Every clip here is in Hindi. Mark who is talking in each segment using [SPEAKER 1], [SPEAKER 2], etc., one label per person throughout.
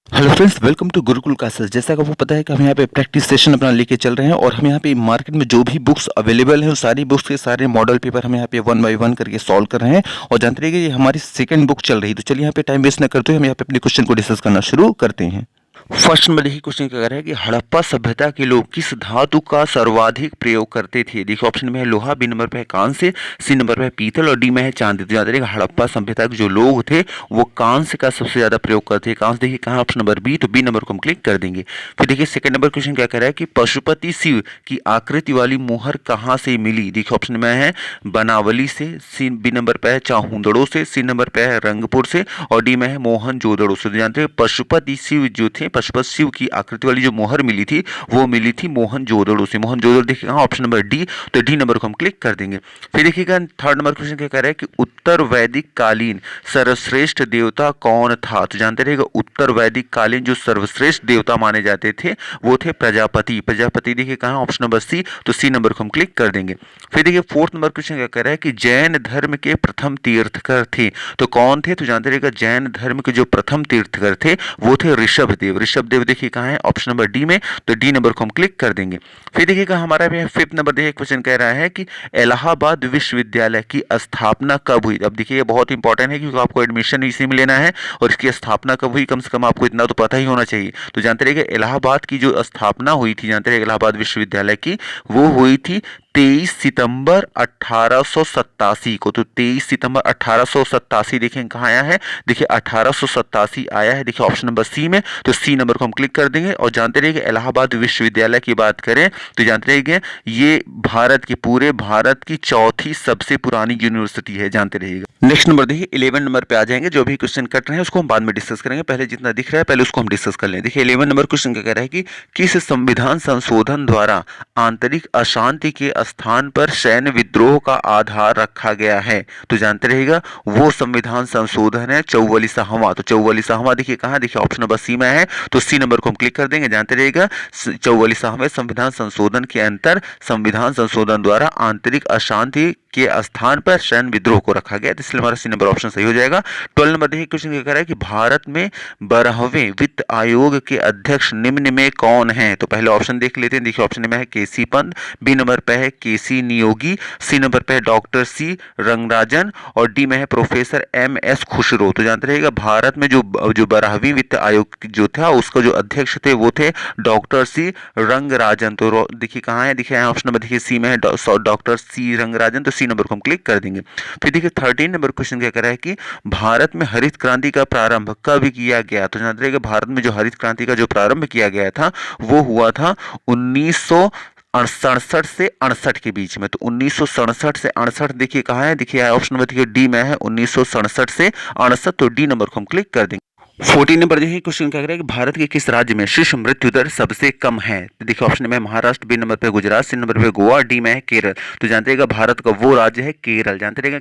[SPEAKER 1] Hello friends, welcome to Gurukul classes. जैसा कि आपको पता है कि हम यहाँ पे प्रैक्टिस सेशन अपना लेके चल रहे हैं और हम यहाँ पे मार्केट में जो भी बुक्स अवेलेबल हैं उस सारी बुक्स के सारे मॉडल पेपर हम यहाँ पे वन बाय वन करके सॉल्व कर रहे हैं। और जानते रहिए कि ये हमारी सेकंड बुक चल रही है। तो चलिए यहाँ पे टाइम वेस्ट न करते हुए हम यहाँ पे अपने क्वेश्चन को डिस्कस करना शुरू करते हैं। फर्स्ट नंबर देखिए, क्वेश्चन क्या कह रहा है कि हड़प्पा सभ्यता के लोग किस धातु का सर्वाधिक प्रयोग करते थे। देखिए ऑप्शन में है लोहा, बी नंबर पे है कांस्य, सी नंबर पे है पीतल और डी में है चांदी। तो याद रखिएगा हड़प्पा सभ्यता के जो लोग थे वो कांस्य का सबसे ज्यादा प्रयोग करते थे। कांस्य देखिए कहाँ, ऑप्शन नंबर बी, तो बी नंबर को हम क्लिक कर देंगे। फिर देखिए सेकंड नंबर क्वेश्चन क्या कह रहा है कि पशुपति शिव की आकृति वाली मुहर कहाँ से मिली। देखिए ऑप्शन में है बनावली से, सी बी नंबर पे है चाहुंदड़ो से, सी नंबर पे है रंगपुर से और डी में है मोहनजोदड़ो से। तो जानते हैं पशुपति शिव जो थे, पशुपति शिव की आकृति वाली जो मोहर मिली थी वो मिली थी मोहनजोदड़ो से। मोहनजोदड़ो देखिएगा ऑप्शन नंबर डी, तो डी नंबर को हम क्लिक कर देंगे। फिर देखिएगा थर्ड नंबर क्वेश्चन क्या कह रहा है कि उत्तर वैदिक कालीन सर्वश्रेष्ठ देवता कौन था। तो जानते रहिएगा उत्तर वैदिक कालीन जो सर्वश्रेष्ठ देवता माने जाते थे वो थे प्रजापति। प्रजापति देखिए कहाँ, ऑप्शन नंबर सी, तो सी नंबर को हम क्लिक कर देंगे। फिर देखिए फोर्थ नंबर क्वेश्चन क्या कह रहा है कि जैन धर्म के प्रथम तीर्थकर थे, तो कौन थे। तो जानते रहिएगा जैन धर्म के जो प्रथम तीर्थकर थे वो थे ऋषभदेव। ऋषभदेव देखिए कहाँ है, ऑप्शन नंबर डी में, तो डी नंबर को हम क्लिक कर देंगे। फिर देखिएगा हमारा फिफ्थ नंबर देखिए क्वेश्चन कह रहा है कि इलाहाबाद विश्वविद्यालय की स्थापना कब हुई। अब देखिए ये बहुत इंपॉर्टेंट है क्योंकि आपको एडमिशन इसी में लेना है और इसकी स्थापना कब हुई कम से कम आपको इतना तो पता ही होना चाहिए। तो जानते रहिएगा इलाहाबाद की जो स्थापना हुई थी, जानते रहिएगा इलाहाबाद विश्वविद्यालय की, वो हुई थी 23 सितंबर 1887 को। तो 23 सितंबर 1887 देखें कहाँ आया है, देखिए 1887 आया है, देखिए ऑप्शन नंबर सी में, तो सी नंबर को हम क्लिक कर देंगे। और जानते रहिए इलाहाबाद विश्वविद्यालय की बात करें तो जानते रहिए ये भारत की, पूरे भारत की चौथी सबसे पुरानी यूनिवर्सिटी है, जानते रहिएगा। नेक्स्ट नंबर देखिए 11 नंबर पे आ जाएंगे। जो भी क्वेश्चन कट रहे हैं उसको हम बाद में डिस्कस करेंगे, पहले जितना दिख रहा है पहले उसको हम डिस्कस कर लें। देखिए 11 नंबर क्वेश्चन क्या कह रहा है कि किस संविधान संशोधन द्वारा आंतरिक अशांति के स्थान पर सैन्य विद्रोह का आधार रखा गया है। तो जानते रहिएगा वो संविधान संशोधन है 44वां। तो 44वां देखिए कहाँ, देखिए ऑप्शन नंबर सी में है, तो सी नंबर को हम क्लिक कर देंगे। जानते रहिएगा 44वें संविधान संशोधन के अंतर संविधान संशोधन द्वारा आंतरिक अशांति के स्थान पर सैन्य विद्रोह को रखा गया, तो इसलिए हमारा सी नंबर ऑप्शन सही हो जाएगा। 12 नंबर देखिए क्वेश्चन क्या कह रहा है कि भारत में 12वें वित्त आयोग के अध्यक्ष निम्न में कौन है। तो पहले ऑप्शन देख लेते हैं। देखिए ऑप्शन में है केसी पंत, बी नंबर पे है केसी नियोगी, सी नंबर पे है डॉक्टर सी रंगराजन और डी में है प्रोफेसर एम एस खुसरो। तो जानते रहिएगा भारत में जो 12वीं वित्त आयोग जो था उसका जो अध्यक्ष थे वो थे डॉक्टर सी रंगराजन। तो देखिए कहाँ है, देखिए ऑप्शन नंबर देखिए सी में है डॉक्टर सी रंगराजन, तो सी नंबर को हम क्लिक कर देंगे। फिर देखिए 13 नंबर क्वेश्चन क्या कर रहा है कि भारत में हरित क्रांति का प्रारंभ कब किया गया। तो जानते रहिएगा भारत में जो हरित क्रांति का जो प्रारंभ किया गया था वो हुआ था 1967 से 68 के बीच में। तो 1967 से 68 देखिए कहाँ है, देखिए ऑप्शन नंबर देखिए डी में है 1967 से 68, तो डी नंबर को हम क्लिक कर देंगे। 14 नंबर देखिए क्वेश्चन क्या कह रहा है कि भारत के किस राज्य में शिशु मृत्यु दर सबसे कम है। तो देखिए ऑप्शन में महाराष्ट्र, बी नंबर पे गुजरात, सी नंबर पे गोवा, डी में है केरल। तो जानते रहिएगा भारत का वो राज्य है केरल। जानते रहिएगा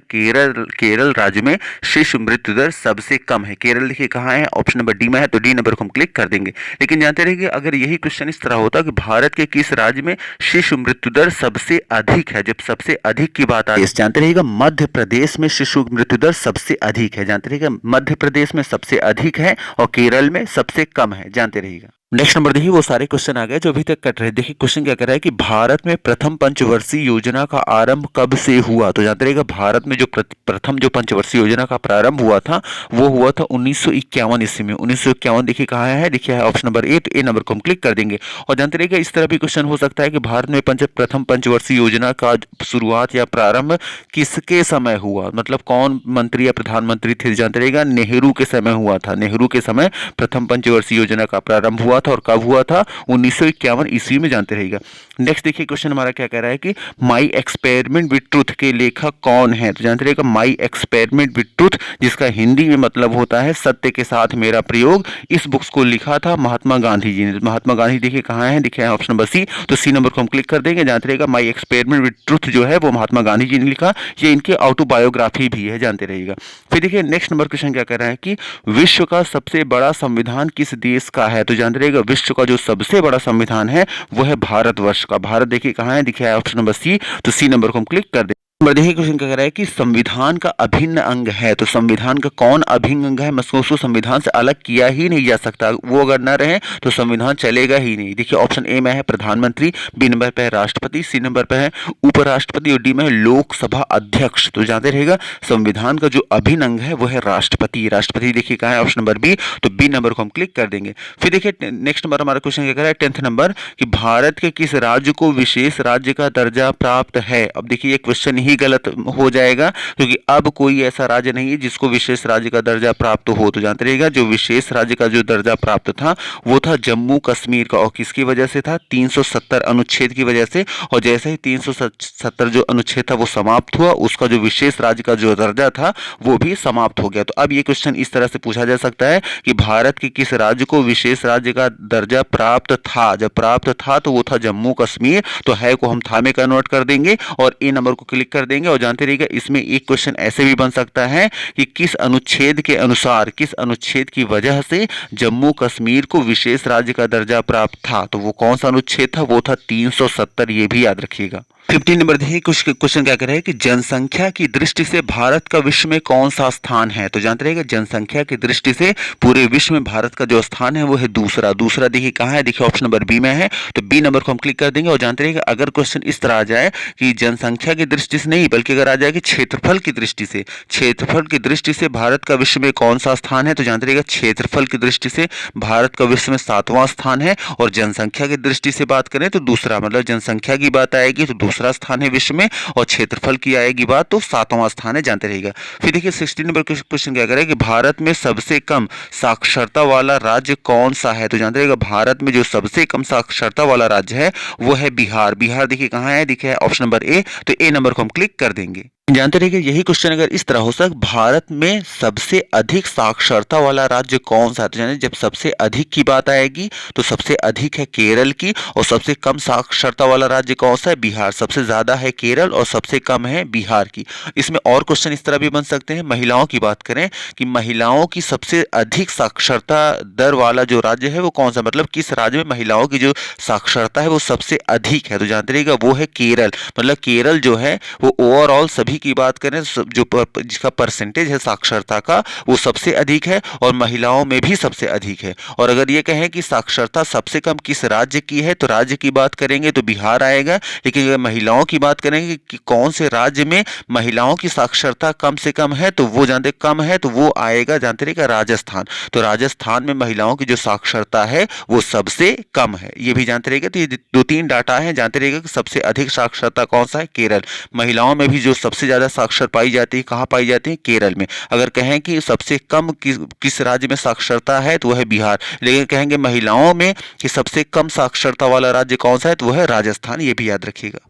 [SPEAKER 1] केरल राज्य में शिशु मृत्यु दर सबसे कम है। केरल देखिए कहाँ है, ऑप्शन नंबर डी में है, तो डी नंबर को हम क्लिक कर देंगे। लेकिन जानते रहिए अगर यही क्वेश्चन इस तरह होता कि भारत के किस राज्य में शिशु मृत्यु दर सबसे अधिक है, जब सबसे अधिक की बात आती है, जानते रहिएगा मध्य प्रदेश में शिशु मृत्यु दर सबसे अधिक है। जानते रहिएगा मध्य प्रदेश में सबसे अधिक है और केरल में सबसे कम है, जानते रहिएगा। नेक्स्ट नंबर देखिए वो सारे क्वेश्चन आ गए जो अभी तक कट रहे। देखिए क्वेश्चन क्या कर रहा है कि भारत में प्रथम पंचवर्षीय योजना का आरंभ कब से हुआ। तो जानते रहिएगा भारत में जो प्रथम जो पंचवर्षीय योजना का प्रारंभ हुआ था वो हुआ था 1951 ईस्वी में। 1951 देखिए कहाँ है, देखिए ऑप्शन नंबर ए नंबर को हम क्लिक कर देंगे। और जानते रहिएगा इस तरह भी क्वेश्चन हो सकता है कि भारत में प्रथम पंचवर्षीय योजना का शुरुआत या प्रारंभ किसके समय हुआ, मतलब कौन मंत्री या प्रधानमंत्री थे। जानते रहिएगा नेहरू के समय हुआ था। नेहरू के समय प्रथम पंचवर्षीय योजना का प्रारंभ हुआ था और कब हुआ था, 1951 ईस्वी में, जानते रहिएगा। नेक्स्ट देखिए क्वेश्चन हमारा क्या कह रहा है कि माई एक्सपेरिमेंट विद ट्रुथ के लेखक कौन है। तो जानते रहिएगा माई एक्सपेरिमेंट विद ट्रुथ, जिसका हिंदी में मतलब होता है सत्य के साथ मेरा प्रयोग, इस बुक्स को लिखा था महात्मा गांधी जी ने। महात्मा गांधी देखिए कहाँ है, देखिए ऑप्शन नंबर सी, तो सी नंबर को हम क्लिक कर देंगे। जानते रहिएगा माई एक्सपेरिमेंट विद ट्रुथ जो है वो महात्मा गांधी जी ने लिखा, ये इनकी ऑटोबायोग्राफी भी है, जानते रहिएगा। फिर देखिए नेक्स्ट नंबर क्वेश्चन क्या कह रहा है कि विश्व का सबसे बड़ा संविधान किस देश का है। तो जानते रहिएगा विश्व का जो सबसे बड़ा संविधान है वो है भारतवर्ष का। भारत देखिए कहाँ है, देखिए ऑप्शन नंबर सी, तो सी नंबर को हम क्लिक कर दें। नंबर देखिए क्वेश्चन क्या कह रहा है कि संविधान का अभिन्न अंग है, तो संविधान का कौन अभिन्न अंग है, मतलब उसको संविधान से अलग किया ही नहीं जा सकता, वो अगर न रहे तो संविधान चलेगा ही नहीं। देखिए ऑप्शन ए में है प्रधानमंत्री, बी नंबर पे है राष्ट्रपति, सी नंबर पे है उपराष्ट्रपति और डी में है लोकसभा अध्यक्ष। तो जानते रहेगा संविधान का जो अभिन्न अंग है वो है राष्ट्रपति। राष्ट्रपति देखिए कहाँ है, ऑप्शन नंबर बी, तो बी नंबर को हम क्लिक कर देंगे। फिर देखिए नेक्स्ट नंबर हमारा क्वेश्चन क्या कह रहा है 10th नंबर कि भारत के किस राज्य को विशेष राज्य का दर्जा प्राप्त है। अब देखिए ये क्वेश्चन ही गलत हो जाएगा क्योंकि अब कोई ऐसा राज्य नहीं है जिसको विशेष राज्य का दर्जा प्राप्त हो। तो जानते रहिएगा जो विशेष राज्य का जो दर्जा प्राप्त था वो था जम्मू कश्मीर का, और किसकी वजह से था, 370 अनुच्छेद की वजह से। और जैसे ही 370 जो अनुच्छेद था वो समाप्त हुआ, उसका जो विशेष राज्य का जो दर्जा था वो भी समाप्त हो गया। तो अब ये क्वेश्चन इस तरह से पूछा जा सकता है कि भारत के किस राज्य को विशेष राज्य का दर्जा प्राप्त था। जब प्राप्त था तो वो था जम्मू कश्मीर, तो है को हम था में कन्वर्ट कर देंगे और ए नंबर को क्लिक कर देंगे। और जानते रहिएगा इसमें एक क्वेश्चन ऐसे भी बन सकता है कि किस अनुच्छेद के अनुसार, किस अनुच्छेद की वजह से जम्मू कश्मीर को विशेष राज्य का दर्जा प्राप्त था। तो वो कौन सा अनुच्छेद था, वो था 370, ये भी याद रखिएगा। 15 नंबर देखिए कुछ क्वेश्चन क्या कर रहे हैं कि जनसंख्या की दृष्टि से भारत का विश्व में कौन सा स्थान है। तो जानते रहिएगा जनसंख्या की दृष्टि से पूरे विश्व में भारत का जो स्थान है वो है दूसरा। दूसरा देखिए कहाँ है, देखिए ऑप्शन नंबर बी में है, तो बी नंबर को हम क्लिक कर देंगे। और जानते रहिएगा अगर क्वेश्चन इस तरह आ जाए कि जनसंख्या की दृष्टि से नहीं बल्कि अगर आ जाए कि क्षेत्रफल की दृष्टि से, क्षेत्रफल की दृष्टि से भारत का विश्व में कौन सा स्थान है, तो जानते रहिएगा क्षेत्रफल की दृष्टि से भारत का विश्व में 7वां स्थान है। और जनसंख्या की दृष्टि से बात करें तो दूसरा, मतलब जनसंख्या की बात आएगी तो दूसरा स्थान है विश्व में, और क्षेत्रफल की आएगी बात तो 7वां स्थान है, जानते रहिएगा। फिर देखिए 16 नंबर क्वेश्चन क्या करें कि भारत में सबसे कम साक्षरता वाला राज्य कौन सा है। तो जानते रहिएगा भारत में जो सबसे कम साक्षरता वाला राज्य है वो है बिहार। बिहार देखिए कहाँ है, देखिए ऑप्शन नंबर ए, तो ए नंबर को हम क्लिक कर देंगे। जानते रहिए यही क्वेश्चन अगर इस तरह हो सकता, भारत में सबसे अधिक साक्षरता वाला राज्य कौन सा है। तो जानिए जब सबसे अधिक की बात आएगी तो सबसे अधिक है केरल की, और सबसे कम साक्षरता वाला राज्य कौन सा है, बिहार। सबसे ज्यादा है केरल और सबसे कम है बिहार की। इसमें और क्वेश्चन इस तरह भी बन सकते हैं, महिलाओं की बात करें कि महिलाओं की सबसे अधिक साक्षरता दर वाला जो राज्य है वो कौन सा, मतलब किस राज्य में महिलाओं की जो साक्षरता है वो सबसे अधिक है। तो जानते रहिएगा वो है केरल। मतलब केरल जो है वो ओवरऑल सभी की बात करें जो जिसका परसेंटेज है साक्षरता का वो सबसे अधिक है और महिलाओं में भी सबसे अधिक है। और अगर ये कहें कि साक्षरता सबसे कम किस राज्य की है तो राज्य की बात करेंगे तो बिहार आएगा। लेकिन अगर महिलाओं की बात करेंगे कि कौन से राज्य में महिलाओं की साक्षरता कम से कम है तो वो जानते कम है तो वो आएगा, जानते रहिएगा राजस्थान। तो राजस्थान में महिलाओं की जो साक्षरता है वो सबसे कम है, ये भी जानते रहिएगा। तो ये 2-3 डाटा है, जानते रहिएगा कि सबसे अधिक साक्षरता कौन सा है, केरल। महिलाओं में भी जो सबसे ज्यादा साक्षर पाई जाती है कहाँ पाई जाती है, केरल में। अगर कहें कि सबसे कम किस राज्य में साक्षरता है तो वह है बिहार। लेकिन कहेंगे महिलाओं में कि सबसे कम साक्षरता वाला राज्य कौन सा है तो वह है राजस्थान, ये भी याद रखिएगा।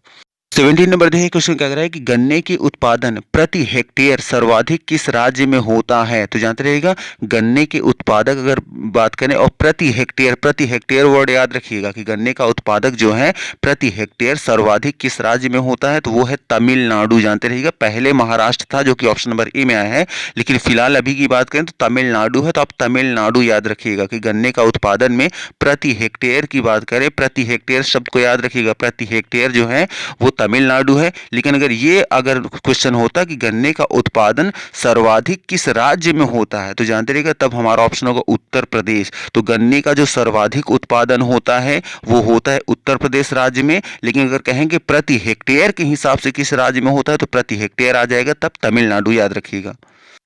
[SPEAKER 1] 17 नंबर देखिए क्वेश्चन क्या कह रहा है कि गन्ने की उत्पादन प्रति हेक्टेयर सर्वाधिक किस राज्य में होता है। तो जानते रहिएगा गन्ने के उत्पादक अगर बात करें और प्रति हेक्टेयर वर्ड याद रखिएगा कि गन्ने का उत्पादक जो है प्रति हेक्टेयर सर्वाधिक किस राज्य में होता है तो वो है तमिलनाडु। जानते रहिएगा पहले महाराष्ट्र था जो कि ऑप्शन नंबर ए में आया है, लेकिन फिलहाल अभी की बात करें तो तमिलनाडु है। तो आप तमिलनाडु याद रखिएगा कि गन्ने का उत्पादन में प्रति हेक्टेयर की बात करें, प्रति हेक्टेयर शब्द को याद रखिएगा, प्रति हेक्टेयर जो है वो तमिलनाडु है। लेकिन अगर क्वेश्चन होता कि गन्ने का उत्पादन सर्वाधिक किस राज्य में होता है तो जानते रहिएगा तब हमारा ऑप्शन होगा उत्तर प्रदेश। तो गन्ने का जो सर्वाधिक उत्पादन होता है वो होता है उत्तर प्रदेश राज्य में। लेकिन अगर कहेंगे प्रति हेक्टेयर के हिसाब से किस राज्य में होता है तो प्रति हेक्टेयर आ जाएगा, तब तमिलनाडु याद रखिएगा।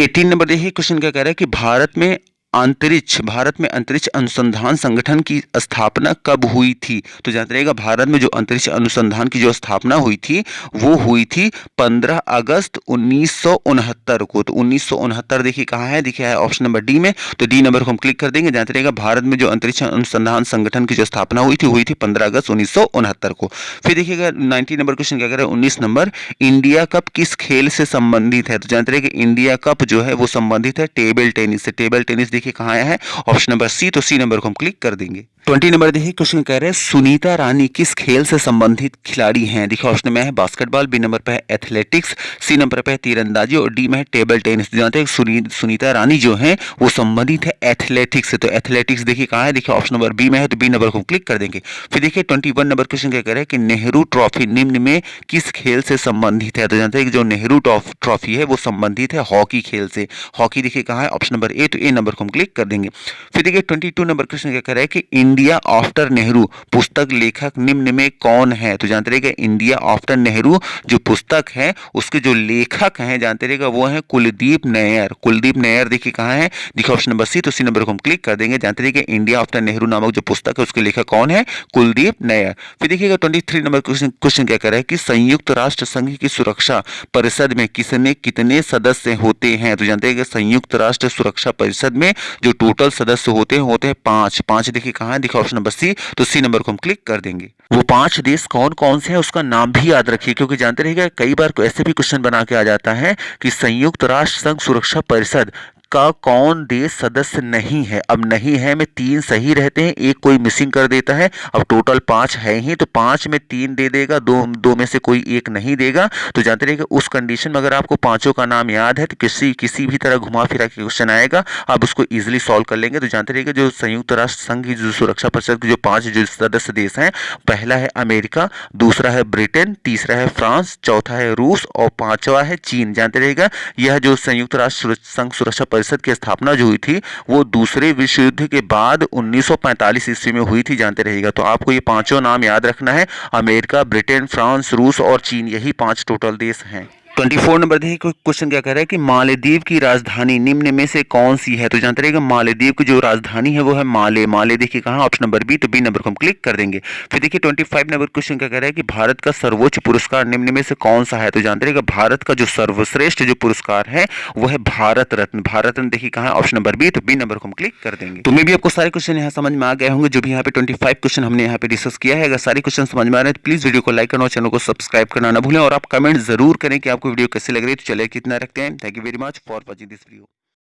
[SPEAKER 1] 18 नंबर देखिए क्वेश्चन क्या कह रहा है कि भारत में अंतरिक्ष अनुसंधान संगठन की स्थापना कब हुई थी। तो जानते रहिएगा भारत में जो अंतरिक्ष अनुसंधान की जो स्थापना हुई थी वो हुई थी 15 अगस्त 1969 को। तो 1969 देखिए कहाँ है, देखिए है ऑप्शन नंबर डी में, तो डी नंबर को हम क्लिक कर देंगे। जानते रहिएगा भारत में जो अंतरिक्ष अनुसंधान संगठन की जो स्थापना हुई थी 15 अगस्त 1969 को। फिर देखिएगा 19 नंबर क्वेश्चन क्या कह रहा है, 19 नंबर इंडिया कप किस खेल से संबंधित है। तो जानते रहिएगा इंडिया कप जो है वो संबंधित है टेबल टेनिस से। टेबल टेनिस देखिए कहाँ आया है, ऑप्शन नंबर सी। तो सी नंबर को हम क्लिक कर देंगे। 20 नंबर देखिए क्वेश्चन कह रहे हैं सुनीता रानी किस खेल से संबंधित खिलाड़ी हैं। देखिए ऑप्शन में है बास्केटबॉल, बी नंबर पे है एथलेटिक्स, सी नंबर पे है तीरंदाजी और डी में है टेबल टेनिस। जानते हैं सुनीता रानी जो है वो संबंधित है एथलेटिक्स से। तो एथलेटिक्स देखिए कहाँ है, देखिए ऑप्शन नंबर बी में है, तो बी नंबर को क्लिक कर देंगे। फिर देखिए 21 नंबर क्वेश्चन क्या कह रहे हैं कि नेहरू ट्रॉफी निम्न में किस खेल से संबंधित है। तो जानते हैं कि जो नेहरू ट्रॉफी है वो संबंधित है हॉकी खेल से। हॉकी देखिए कहाँ है, ऑप्शन नंबर ए। तो ए नंबर को हम क्लिक कर देंगे। फिर देखिए 22 नंबर क्वेश्चन क्या कह रहा है कि इंडिया आफ्टर नेहरू पुस्तक लेखक निम्न में कौन है। तो जानते रहिएगा इंडिया आफ्टर नेहरू जो पुस्तक है उसके जो लेखक हैं जानते रहिएगा वो है कुलदीप नैयर। कुलदीप नैयर देखिए कहाँ है, देखिए ऑप्शन नंबर सी। तो सी नंबर को हम क्लिक कर देंगे। जानते रहिएगा इंडिया आफ्टर नेहरू नामक जो पुस्तक है उसके लेखक कौन है, कुलदीप नैयर। फिर देखिएगा 23 नंबर क्वेश्चन क्या कर रहा है कि संयुक्त राष्ट्र संघ की सुरक्षा परिषद में किसने कितने सदस्य होते हैं। तो जानते हैं कि संयुक्त राष्ट्र सुरक्षा परिषद में जो टोटल सदस्य होते हैं 5। देखिए कहाँ है, देखिए ऑप्शन नंबर सी। तो सी नंबर को हम क्लिक कर देंगे। वो 5 देश कौन कौन से हैं उसका नाम भी याद रखिए, क्योंकि जानते रहिएगा कई बार ऐसे भी क्वेश्चन बना के आ जाता है कि संयुक्त राष्ट्र संघ सुरक्षा परिषद का कौन देश सदस्य नहीं है। अब नहीं है में 3 सही रहते हैं, एक कोई मिसिंग कर देता है। अब टोटल 5 है ही, तो 5 में 3 दे देगा, दो में से कोई एक नहीं देगा। तो जानते रहिए कि उस कंडीशन में अगर आपको 5 का नाम याद है तो किसी भी तरह घुमा फिरा के क्वेश्चन आएगा, आप उसको इजिली सॉल्व कर लेंगे। तो जानते रहिए जो संयुक्त राष्ट्र संघ की जो सुरक्षा परिषद के जो 5 जो सदस्य देश हैं, पहला है अमेरिका, दूसरा है ब्रिटेन, तीसरा है फ्रांस, चौथा है रूस और 5वां है चीन। जानते रहिएगा यह जो संयुक्त राष्ट्र संघ सुरक्षा परिषद की स्थापना जो हुई थी वो दूसरे विश्व युद्ध के बाद 1945 ईस्वी में हुई थी। जानते रहिएगा तो आपको ये 5 नाम याद रखना है, अमेरिका, ब्रिटेन, फ्रांस, रूस और चीन, यही 5 टोटल देश हैं। 24 नंबर देखिए क्वेश्चन क्या कह रहा है कि मालदीव की राजधानी निम्न में से कौन सी है। तो जानते रहिएगा मालदीव की जो राजधानी है वो है माले देखिए कहाँ, ऑप्शन नंबर बी। तो बी नंबर को हम क्लिक कर देंगे। फिर देखिए 25 नंबर क्वेश्चन क्या कह रहा है कि भारत का सर्वोच्च पुरस्कार निम्न में से कौन सा है। तो जानते रहिएगा भारत का जो सर्वश्रेष्ठ जो पुरस्कार है वो है भारत रत्न। भारत रत्न देखिए कहाँ, ऑप्शन नंबर बी। तो बी नंबर को हम क्लिक कर देंगे। तुम्हें भी आपको सारे क्वेश्चन यहाँ समझ में आ गए होंगे, जो भी यहाँ पे 25 क्वेश्चन हमने यहाँ पे डिस्कस किया है। अगर सारे क्वेश्चन समझ में आ रहे हैं तो प्लीज वीडियो को लाइक करना और चैनल को सब्सक्राइब करना ना भूलें, और आप कमेंट जरूर करें कि आपको वीडियो कैसे लग रही है। तो चलिए कितना रखते हैं। Thank you very much for watching this video.